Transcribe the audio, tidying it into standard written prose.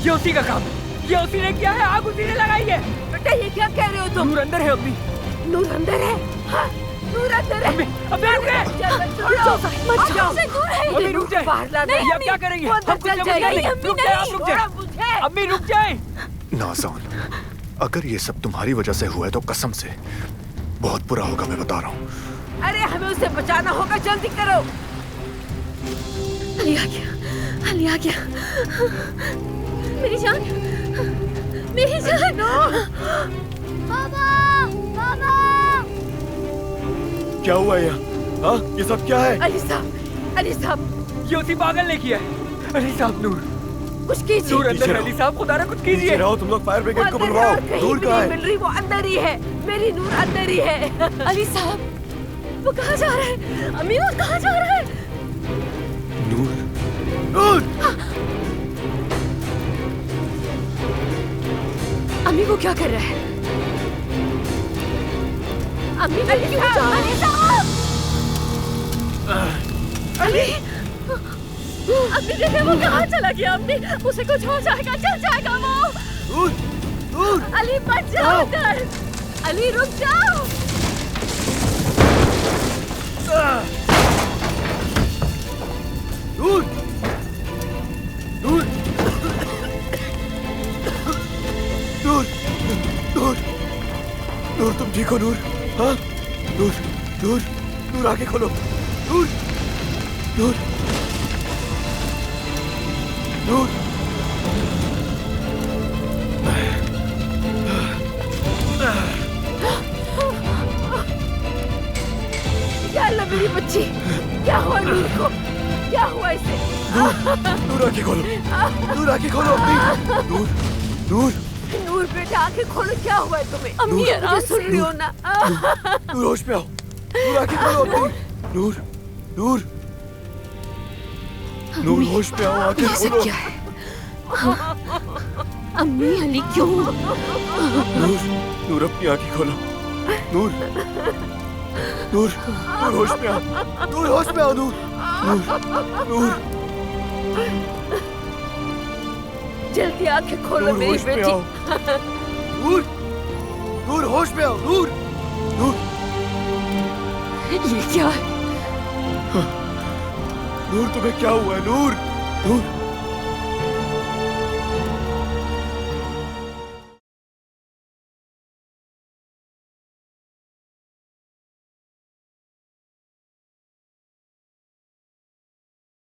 ये उसी का काम है। ये उसी ने किया है, आग उसी ने लगाई है। बेटा ये क्या कह रहे हो तुम? नूर अंदर है अम्मी। नूर अंदर है? हाँ, नूर अंदर है। अम्मी रुक जाए। मत जाओ। अम्मी रुक जाए। बाहर लाना है। ये अब क्या करेंगे? हम कुछ समझ नहीं। रुक जाए, आप रुक जाए। अम्मी रुक जाए। नाज़ान, अगर ये सब तुम्हारी वजह से हुआ है तो कसम से बहुत बुरा होगा, मैं बता रहा हूँ। अरे हमें उसे बचाना होगा, जल्दी करो। अली आ गया, अली आ गया। मेरी जान, मेरी जान। बाबा, बाबा। क्या हुआ यहाँ? हाँ, ये सब क्या है? अली साहब, अली साहब। ये उसी पागल ने किया है। अली साहब, नूर कुछ कीजिए। नूर अंदर है। अली साहब, खुदा ना कुछ कीजिए। रहो, तुम लोग फायर ब्रिगेड को बुलवाओ। नूर कहाँ है? मिल रही, वो अंदर ही है। मेरी नूर अंदर ही है। अली साहब, वो कहाँ जा रहा है? अम्मी वो कहाँ जा रहा है? नूर, नूर! अम्मी वो क्या कर रहा है? अम्मी अली क्यों जा रहा है? अली साहब! अली! अम्मी देखिए वो कहाँ चला गया? अम्मी उसे कुछ हो जाएगा, चल जाएगा वो। नूर, नूर! अली बच जाओ अंदर। अली रुक जाओ। नूर, नूर, नूर, नूर, नूर, तुम ठीक हो नूर? हाँ, नूर, नूर, नूर आंखें खोलो। नूर, नूर, नूर। क्या अल्लाह मेरी बच्ची, क्या हुआ नूर को? क्या हुआ इसे? नूर आंखें खोलो, नूर आंखें खोलो अपनी। नूर, नूर, नूर बेटा आंखें खोलो, क्या हुआ है तुम्हें? अम्मी आराम सुन रही हो ना? नूर होश में आओ। नूर आंखें खोलो अपनी। नूर, नूर, नूर होश में आओ, आंखें ये सब खोलो। क्या है? अम्मी अली क्यों? नूर, नूर अपनी आंखें खोलो। नूर, नूर, नूर होश में आओ। नूर होश में आओ, नूर, नूर, नूर। जल्दी आंखें खोलो नूर मेरी होश में बेटी। आओ। नूर, नूर होश में आओ। नूर, नूर, ये क्या है? नूर तुम्हें क्या हुआ है? नूर, नूर,